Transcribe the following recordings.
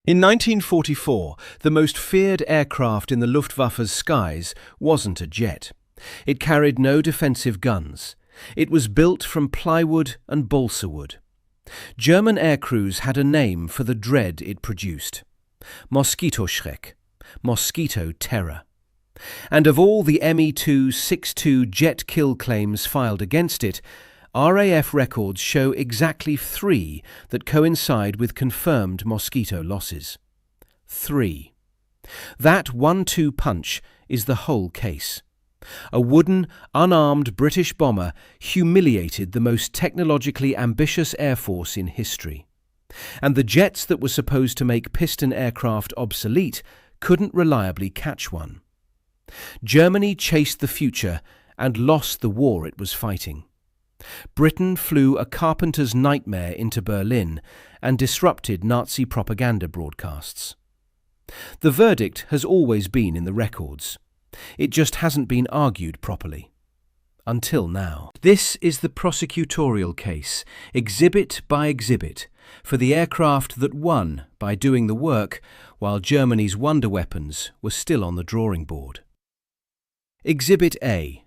In 1944, the most feared aircraft in the Luftwaffe's skies wasn't a jet. It carried no defensive guns. It was built from plywood and balsa wood. German aircrews had a name for the dread it produced: Moskitoschreck, mosquito terror. And of all the Me-262 jet kill claims filed against it, RAF records show exactly 3 that coincide with confirmed mosquito losses. 3. That 1-2 punch is the whole case. A wooden, unarmed British bomber humiliated the most technologically ambitious air force in history. And the jets that were supposed to make Piston aircraft obsolete couldn't reliably catch one. Germany chased the future and lost the war it was fighting. Britain flew a carpenter's nightmare into Berlin and disrupted Nazi propaganda broadcasts. The verdict has always been in the records. It just hasn't been argued properly. Until now. This is the prosecutorial case, exhibit by exhibit, for the aircraft that won by doing the work while Germany's wonder weapons were still on the drawing board. Exhibit A,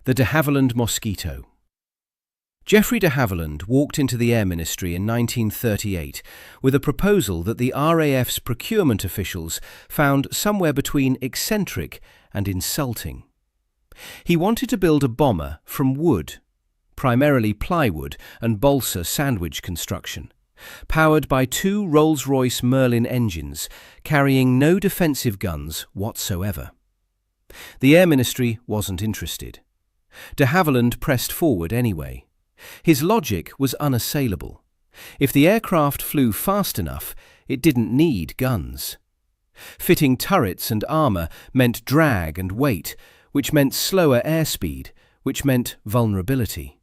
the de Havilland Mosquito. Geoffrey de Havilland walked into the Air Ministry in 1938 with a proposal that the RAF's procurement officials found somewhere between eccentric and insulting. He wanted to build a bomber from wood, primarily plywood and balsa sandwich construction, powered by 2 Rolls-Royce Merlin engines, carrying no defensive guns whatsoever. The Air Ministry wasn't interested. De Havilland pressed forward anyway. His logic was unassailable. If the aircraft flew fast enough, it didn't need guns. Fitting turrets and armour meant drag and weight, which meant slower airspeed, which meant vulnerability.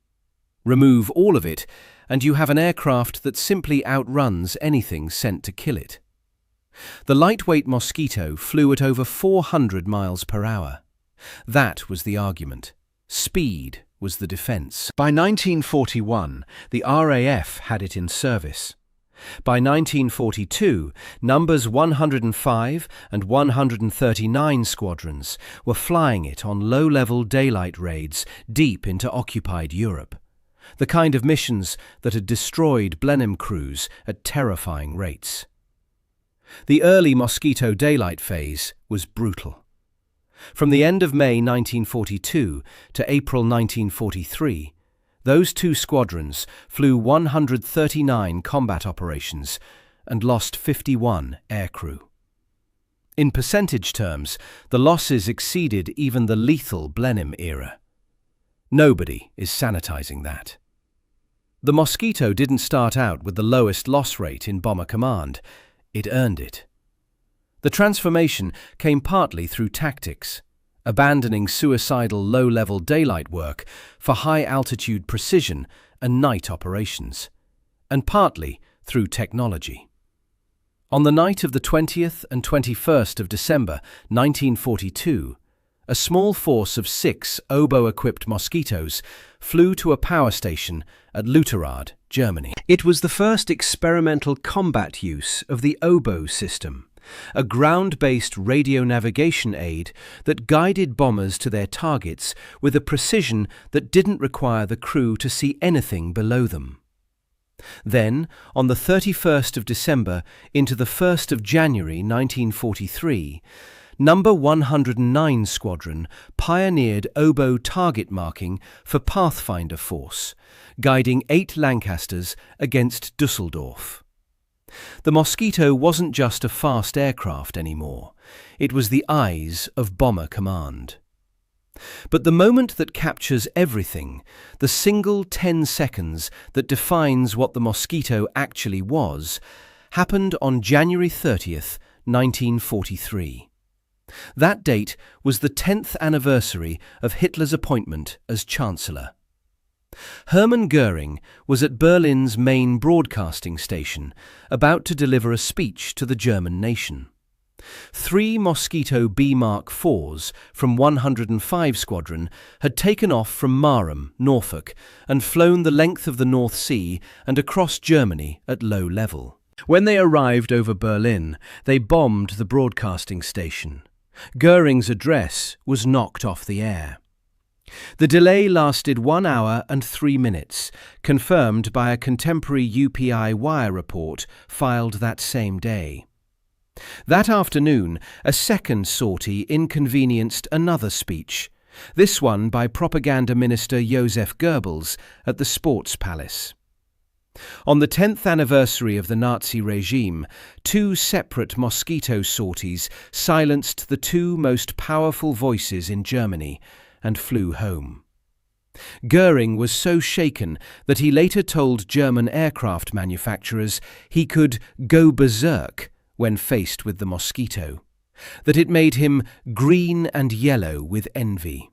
Remove all of it, and you have an aircraft that simply outruns anything sent to kill it. The lightweight Mosquito flew at over 400 miles per hour. That was the argument. Speed was the defence. By 1941, the RAF had it in service. By 1942, numbers 105 and 139 squadrons were flying it on low-level daylight raids deep into occupied Europe, the kind of missions that had destroyed Blenheim crews at terrifying rates. The early Mosquito daylight phase was brutal. From the end of May 1942 to April 1943, those 2 squadrons flew 139 combat operations and lost 51 aircrew. In percentage terms, the losses exceeded even the lethal Blenheim era. Nobody is sanitizing that. The Mosquito didn't start out with the lowest loss rate in Bomber Command. It earned it. The transformation came partly through tactics, abandoning suicidal low-level daylight work for high-altitude precision and night operations, and partly through technology. On the night of the 20th and 21st of December 1942, a small force of 6 oboe-equipped Mosquitoes flew to a power station at Luftwaffe, Germany. It was the first experimental combat use of the oboe system, a ground-based radio navigation aid that guided bombers to their targets with a precision that didn't require the crew to see anything below them. Then, on the 31st of December into the 1st of January 1943, Number 109 Squadron pioneered oboe target marking for Pathfinder Force, guiding 8 Lancasters against Düsseldorf. The Mosquito wasn't just a fast aircraft anymore. It was the eyes of Bomber Command. But the moment that captures everything, the single 10 seconds that defines what the Mosquito actually was, happened on January 30th, 1943. That date was the 10th anniversary of Hitler's appointment as Chancellor. Hermann Göring was at Berlin's main broadcasting station, about to deliver a speech to the German nation. 3 Mosquito B Mark IVs from 105 Squadron had taken off from Marham, Norfolk, and flown the length of the North Sea and across Germany at low level. When they arrived over Berlin, they bombed the broadcasting station. Goering's address was knocked off the air. The delay lasted 1 hour and 3 minutes, confirmed by a contemporary UPI wire report filed that same day. That afternoon, a second sortie inconvenienced another speech, this one by propaganda minister Joseph Goebbels at the Sports Palace. On the 10th anniversary of the Nazi regime, 2 separate Mosquito sorties silenced the 2 most powerful voices in Germany and flew home. Goering was so shaken that he later told German aircraft manufacturers he could go berserk when faced with the Mosquito, that it made him green and yellow with envy.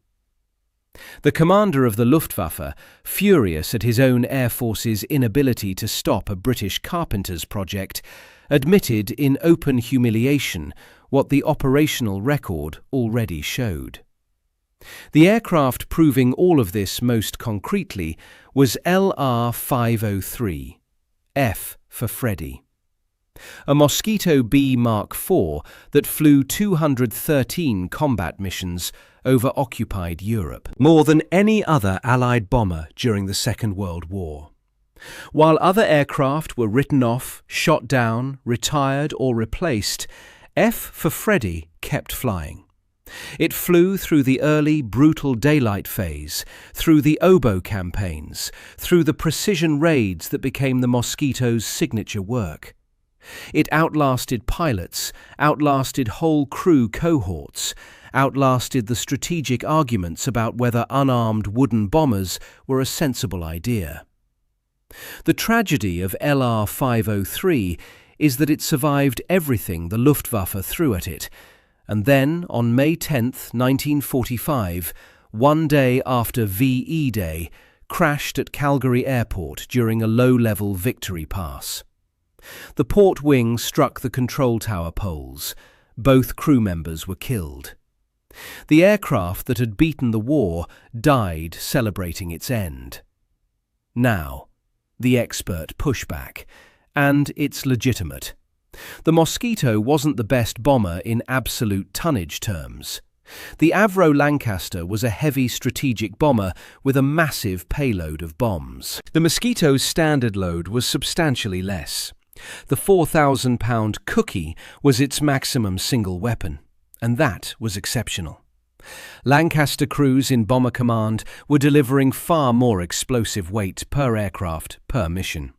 The commander of the Luftwaffe, furious at his own Air Force's inability to stop a British carpenter's project, admitted in open humiliation what the operational record already showed. The aircraft proving all of this most concretely was LR-503, F for Freddy. A Mosquito B Mark IV that flew 213 combat missions over occupied Europe, more than any other Allied bomber during the Second World War. While other aircraft were written off, shot down, retired or replaced, F for Freddy kept flying. It flew through the early, brutal daylight phase, through the oboe campaigns, through the precision raids that became the Mosquito's signature work. It outlasted pilots, outlasted whole crew cohorts, outlasted the strategic arguments about whether unarmed wooden bombers were a sensible idea. The tragedy of LR-503 is that it survived everything the Luftwaffe threw at it, and then, on May 10, 1945, one day after VE Day, crashed at Calgary Airport during a low-level victory pass. The port wing struck the control tower poles. Both crew members were killed. The aircraft that had beaten the war died celebrating its end. Now, the expert pushback, and it's legitimate. The Mosquito wasn't the best bomber in absolute tonnage terms. The Avro Lancaster was a heavy strategic bomber with a massive payload of bombs. The Mosquito's standard load was substantially less. The 4,000-pound Cookie was its maximum single weapon, and that was exceptional. Lancaster crews in Bomber Command were delivering far more explosive weight per aircraft per mission.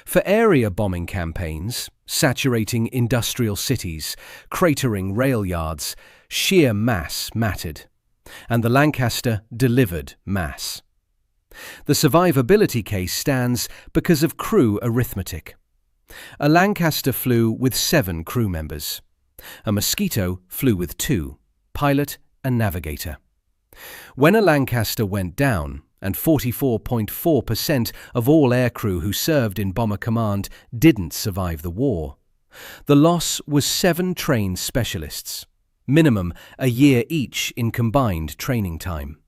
For area bombing campaigns, saturating industrial cities, cratering rail yards, sheer mass mattered, and the Lancaster delivered mass. The survivability case stands because of crew arithmetic. A Lancaster flew with 7 crew members. A Mosquito flew with 2, pilot and navigator. When a Lancaster went down, and 44.4% of all aircrew who served in Bomber Command didn't survive the war, the loss was 7 trained specialists, minimum a year each in combined training time.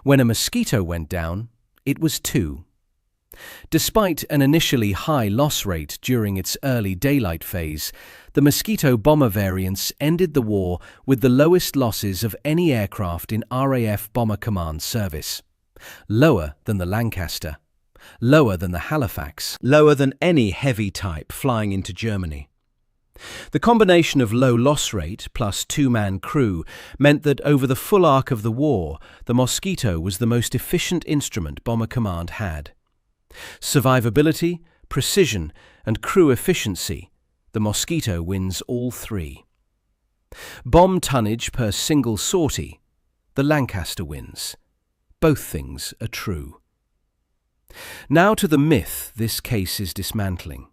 When a Mosquito went down, it was 2. Despite an initially high loss rate during its early daylight phase, the Mosquito bomber variants ended the war with the lowest losses of any aircraft in RAF Bomber Command service. Lower than the Lancaster, lower than the Halifax, lower than any heavy type flying into Germany. The combination of low loss rate plus 2-man crew meant that over the full arc of the war, the Mosquito was the most efficient instrument Bomber Command had. Survivability, precision, and crew efficiency, the Mosquito wins all 3. Bomb tonnage per single sortie, the Lancaster wins. Both things are true. Now to the myth this case is dismantling.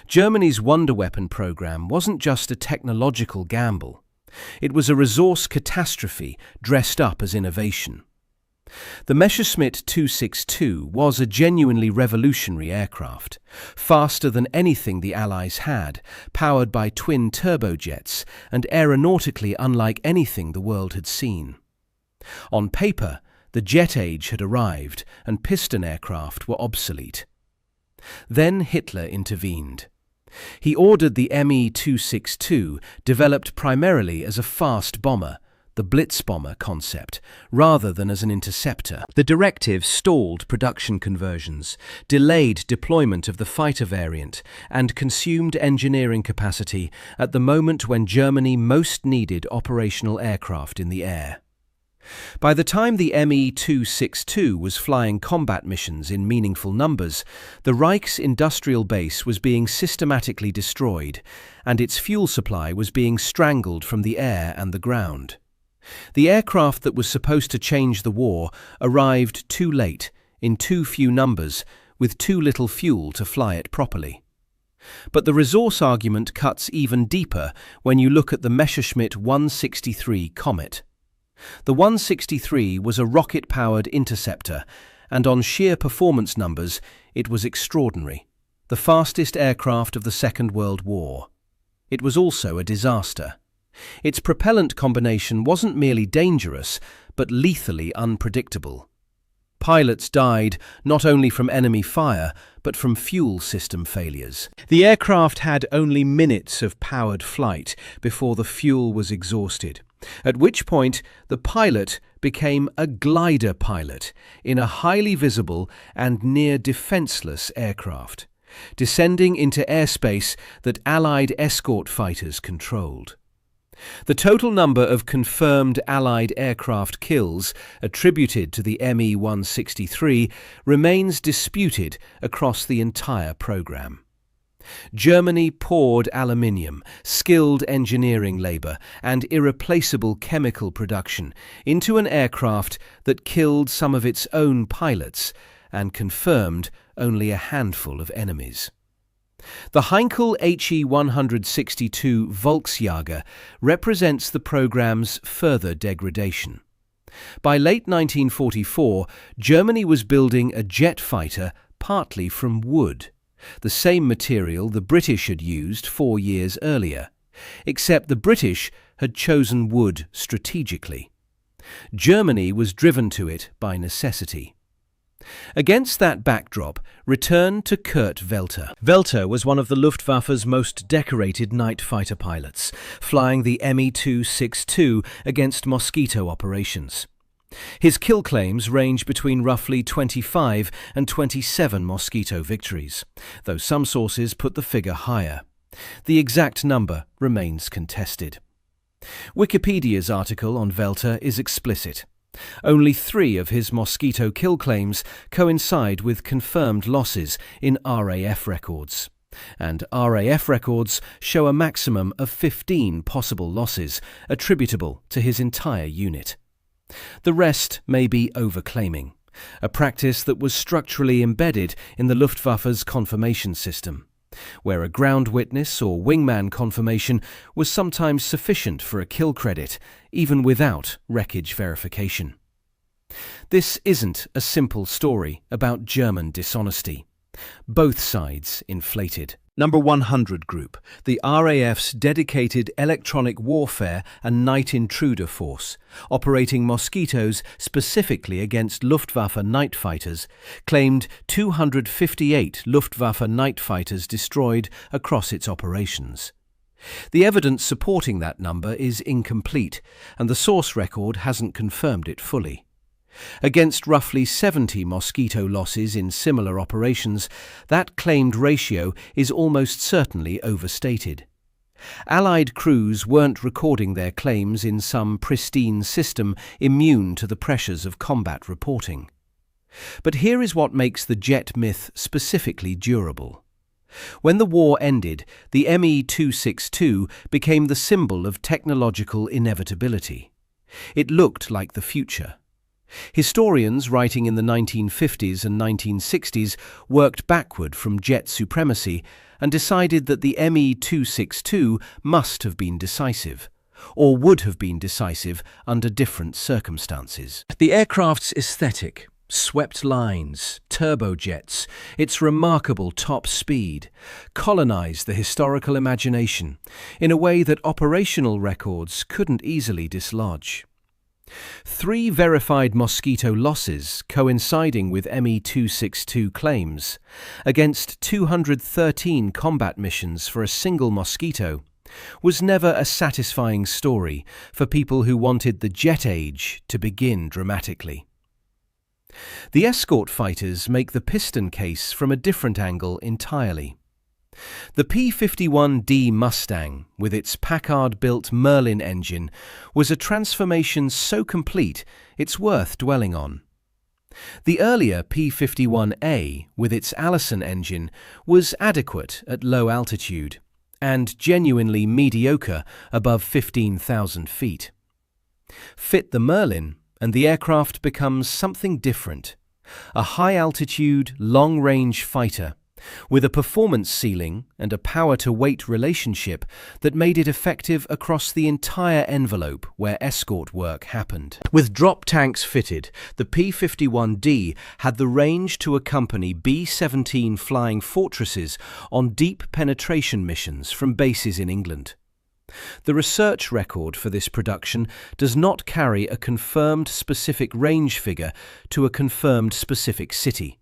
Germany's Wonder Weapon program wasn't just a technological gamble. It was a resource catastrophe dressed up as innovation. The Messerschmitt 262 was a genuinely revolutionary aircraft, faster than anything the Allies had, powered by twin turbojets, and aeronautically unlike anything the world had seen. On paper, the jet age had arrived, and piston aircraft were obsolete. Then Hitler intervened. He ordered the Me-262, developed primarily as a fast bomber, the Blitzbomber concept, rather than as an interceptor. The directive stalled production conversions, delayed deployment of the fighter variant, and consumed engineering capacity at the moment when Germany most needed operational aircraft in the air. By the time the Me-262 was flying combat missions in meaningful numbers, the Reich's industrial base was being systematically destroyed, and its fuel supply was being strangled from the air and the ground. The aircraft that was supposed to change the war arrived too late, in too few numbers, with too little fuel to fly it properly. But the resource argument cuts even deeper when you look at the Messerschmitt 163 Comet. The 163 was a rocket-powered interceptor, and on sheer performance numbers, it was extraordinary, the fastest aircraft of the Second World War. It was also a disaster. Its propellant combination wasn't merely dangerous, but lethally unpredictable. Pilots died not only from enemy fire, but from fuel system failures. The aircraft had only minutes of powered flight before the fuel was exhausted, at which point the pilot became a glider pilot in a highly visible and near defenseless aircraft, descending into airspace that Allied escort fighters controlled. The total number of confirmed Allied aircraft kills attributed to the Me-163 remains disputed across the entire program. Germany poured aluminium, skilled engineering labour, and irreplaceable chemical production into an aircraft that killed some of its own pilots and confirmed only a handful of enemies. The Heinkel HE-162 Volksjäger represents the program's further degradation. By late 1944, Germany was building a jet fighter partly from wood, the same material the British had used 4 years earlier, except the British had chosen wood strategically. Germany was driven to it by necessity. Against that backdrop, return to Kurt Welter. Welter was one of the Luftwaffe's most decorated night fighter pilots, flying the Me-262 against Mosquito operations. His kill claims range between roughly 25 and 27 Mosquito victories, though some sources put the figure higher. The exact number remains contested. Wikipedia's article on Welter is explicit. Only 3 of his Mosquito kill claims coincide with confirmed losses in RAF records, and RAF records show a maximum of 15 possible losses attributable to his entire unit. The rest may be overclaiming, a practice that was structurally embedded in the Luftwaffe's confirmation system, where a ground witness or wingman confirmation was sometimes sufficient for a kill credit, even without wreckage verification. This isn't a simple story about German dishonesty. Both sides inflated. Number 100 Group, the RAF's dedicated electronic warfare and night intruder force, operating Mosquitoes specifically against Luftwaffe night fighters, claimed 258 Luftwaffe night fighters destroyed across its operations. The evidence supporting that number is incomplete, and the source record hasn't confirmed it fully. Against roughly 70 Mosquito losses in similar operations, that claimed ratio is almost certainly overstated. Allied crews weren't recording their claims in some pristine system immune to the pressures of combat reporting. But here is what makes the jet myth specifically durable. When the war ended, the Me-262 became the symbol of technological inevitability. It looked like the future. Historians writing in the 1950s and 1960s worked backward from jet supremacy and decided that the Me-262 must have been decisive, or would have been decisive under different circumstances. The aircraft's aesthetic, swept lines, turbojets, its remarkable top speed, colonized the historical imagination in a way that operational records couldn't easily dislodge. 3 verified Mosquito losses coinciding with ME-262 claims, against 213 combat missions for a single Mosquito, was never a satisfying story for people who wanted the jet age to begin dramatically. The escort fighters make the Piston case from a different angle entirely. The P-51D Mustang, with its Packard-built Merlin engine, was a transformation so complete it's worth dwelling on. The earlier P-51A, with its Allison engine, was adequate at low altitude and genuinely mediocre above 15,000 feet. Fit the Merlin, and the aircraft becomes something different, a high-altitude, long-range fighter, with a performance ceiling and a power-to-weight relationship that made it effective across the entire envelope where escort work happened. With drop tanks fitted, the P-51D had the range to accompany B-17 flying fortresses on deep penetration missions from bases in England. The research record for this production does not carry a confirmed specific range figure to a confirmed specific city,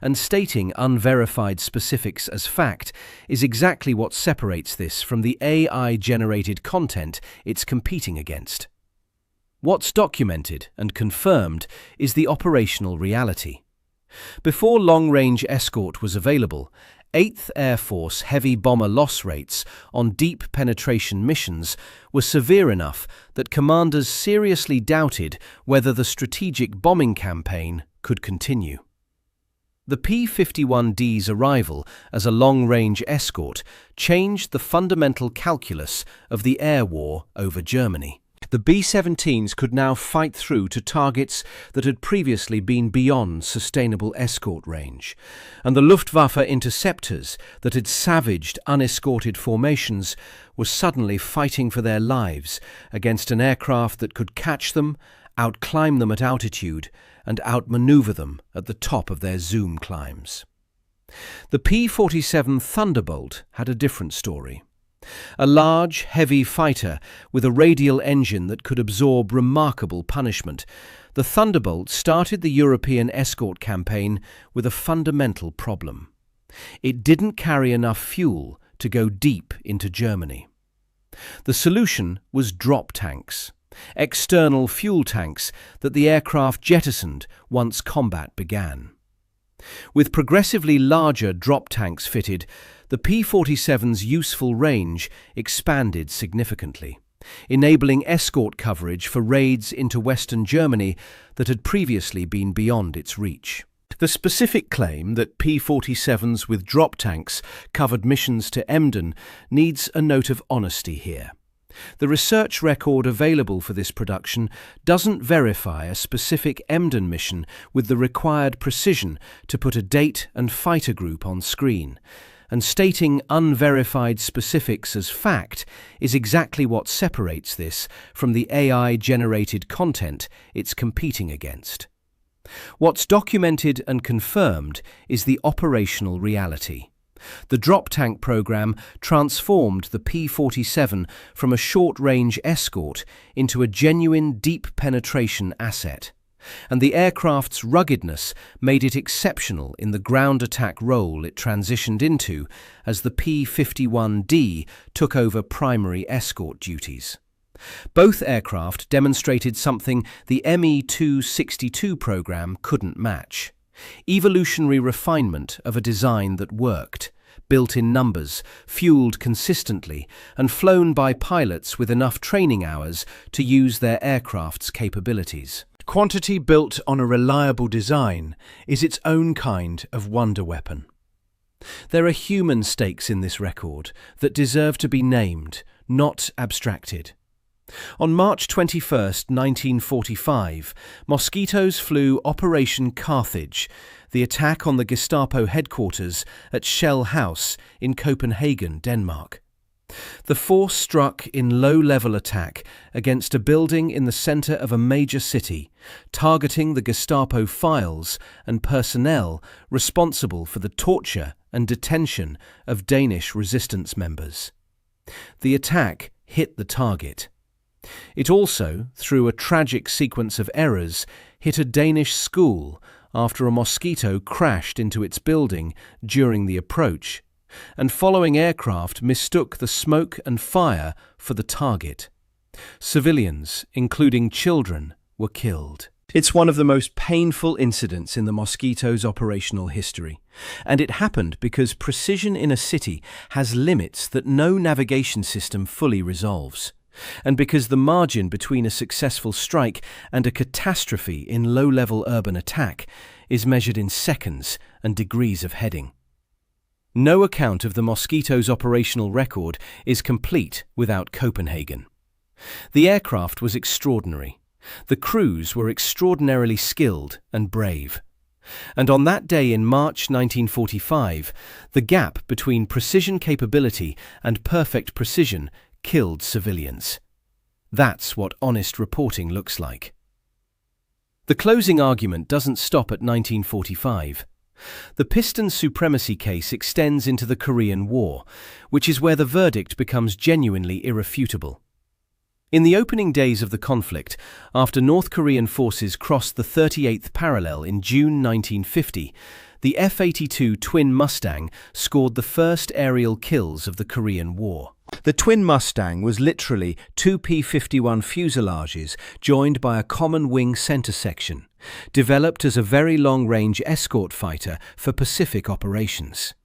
and stating unverified specifics as fact is exactly what separates this from the AI-generated content it's competing against. What's documented and confirmed is the operational reality. Before long-range escort was available, 8th Air Force heavy bomber loss rates on deep penetration missions were severe enough that commanders seriously doubted whether the strategic bombing campaign could continue. The P-51D's arrival as a long-range escort changed the fundamental calculus of the air war over Germany. The B-17s could now fight through to targets that had previously been beyond sustainable escort range, and the Luftwaffe interceptors that had savaged unescorted formations were suddenly fighting for their lives against an aircraft that could catch them, outclimb them at altitude, and outmaneuver them at the top of their zoom climbs. The P-47 Thunderbolt had a different story. A large, heavy fighter with a radial engine that could absorb remarkable punishment, the Thunderbolt started the European escort campaign with a fundamental problem. It didn't carry enough fuel to go deep into Germany. The solution was drop tanks, external fuel tanks that the aircraft jettisoned once combat began. With progressively larger drop tanks fitted, the P-47's useful range expanded significantly, enabling escort coverage for raids into Western Germany that had previously been beyond its reach. The specific claim that P-47s with drop tanks covered missions to Emden needs a note of honesty here. The research record available for this production doesn't verify a specific Emden mission with the required precision to put a date and fighter group on screen, and stating unverified specifics as fact is exactly what separates this from the AI-generated content it's competing against. What's documented and confirmed is the operational reality. The drop tank program transformed the P-47 from a short-range escort into a genuine deep penetration asset, and the aircraft's ruggedness made it exceptional in the ground attack role it transitioned into as the P-51D took over primary escort duties. Both aircraft demonstrated something the ME-262 program couldn't match: evolutionary refinement of a design that worked, built in numbers, fueled consistently, and flown by pilots with enough training hours to use their aircraft's capabilities. Quantity built on a reliable design is its own kind of wonder weapon. There are human stakes in this record that deserve to be named, not abstracted. On March 21, 1945, Mosquitoes flew Operation Carthage, the attack on the Gestapo headquarters at Shell House in Copenhagen, Denmark. The force struck in low-level attack against a building in the centre of a major city, targeting the Gestapo files and personnel responsible for the torture and detention of Danish resistance members. The attack hit the target. It also, through a tragic sequence of errors, hit a Danish school after a mosquito crashed into its building during the approach, and following aircraft mistook the smoke and fire for the target. Civilians, including children, were killed. It's one of the most painful incidents in the Mosquito's operational history, and it happened because precision in a city has limits that no navigation system fully resolves, and because the margin between a successful strike and a catastrophe in low-level urban attack is measured in seconds and degrees of heading. No account of the Mosquito's operational record is complete without Copenhagen. The aircraft was extraordinary. The crews were extraordinarily skilled and brave. And on that day in March 1945, the gap between precision capability and perfect precision killed civilians. That's what honest reporting looks like. The closing argument doesn't stop at 1945. The Piston supremacy case extends into the Korean War, which is where the verdict becomes genuinely irrefutable. In the opening days of the conflict, after North Korean forces crossed the 38th parallel in June 1950, the F-82 twin Mustang scored the first aerial kills of the Korean War. The twin Mustang was literally two P-51 fuselages joined by a common wing center section, developed as a very long-range escort fighter for Pacific operations.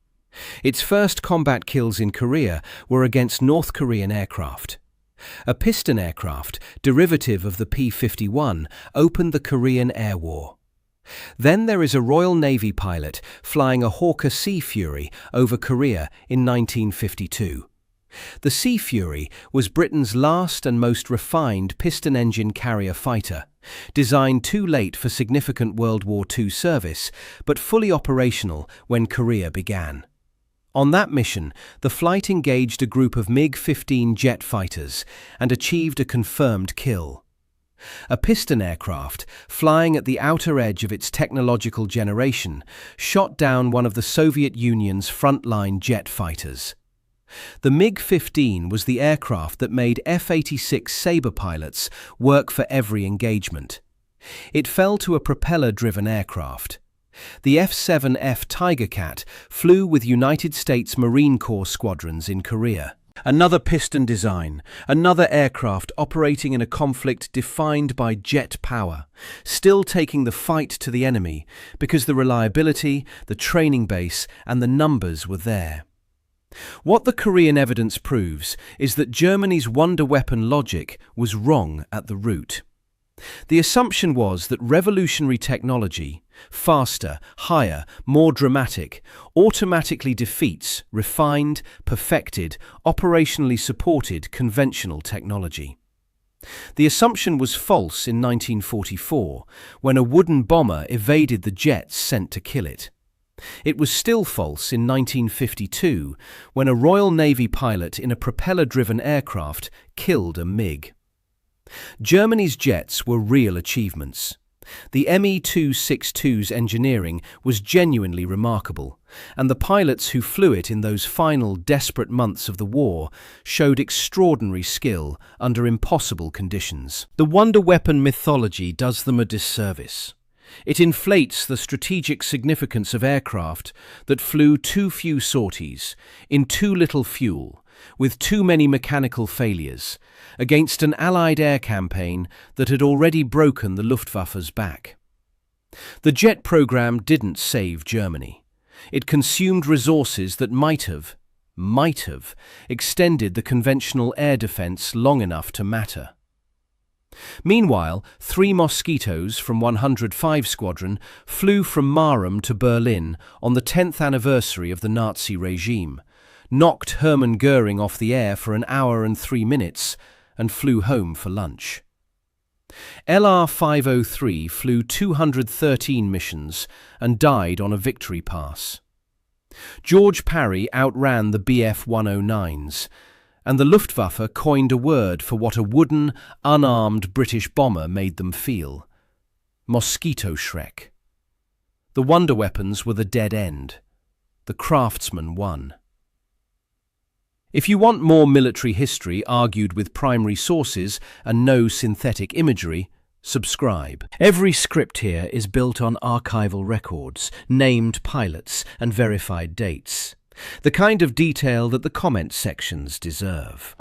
Its first combat kills in Korea were against North Korean aircraft. A Piston aircraft, derivative of the P-51, opened the Korean Air War. Then there is a Royal Navy pilot flying a Hawker Sea Fury over Korea in 1952. The Sea Fury was Britain's last and most refined piston-engine carrier fighter, designed too late for significant World War II service, but fully operational when Korea began. On that mission, the flight engaged a group of MiG-15 jet fighters and achieved a confirmed kill. A Piston aircraft, flying at the outer edge of its technological generation, shot down one of the Soviet Union's frontline jet fighters. The MiG-15 was the aircraft that made F-86 Sabre pilots work for every engagement. It fell to a propeller-driven aircraft. The F-7F Tiger Cat flew with United States Marine Corps squadrons in Korea. Another Piston design, another aircraft operating in a conflict defined by jet power, still taking the fight to the enemy because the reliability, the training base, and the numbers were there. What the Korean evidence proves is that Germany's wonder weapon logic was wrong at the root. The assumption was that revolutionary technology, faster, higher, more dramatic, automatically defeats refined, perfected, operationally supported conventional technology. The assumption was false in 1944, when a wooden bomber evaded the jets sent to kill it. It was still false in 1952, when a Royal Navy pilot in a propeller-driven aircraft killed a MiG. Germany's jets were real achievements. The Me-262's engineering was genuinely remarkable, and the pilots who flew it in those final desperate months of the war showed extraordinary skill under impossible conditions. The wonder weapon mythology does them a disservice. It inflates the strategic significance of aircraft that flew too few sorties, in too little fuel, with too many mechanical failures, against an Allied air campaign that had already broken the Luftwaffe's back. The jet program didn't save Germany. It consumed resources that might have extended the conventional air defense long enough to matter. Meanwhile, 3 Mosquitoes from 105 Squadron flew from Marham to Berlin on the 10th anniversary of the Nazi regime, knocked Hermann Goering off the air for an hour and 3 minutes, and flew home for lunch. LR-503 flew 213 missions and died on a victory pass. George Parry outran the Bf-109s, and the Luftwaffe coined a word for what a wooden, unarmed British bomber made them feel: Moskitoschreck. The wonder weapons were the dead end. The craftsman won. If you want more military history argued with primary sources and no synthetic imagery, subscribe. Every script here is built on archival records, named pilots, and verified dates. The kind of detail that the comment sections deserve.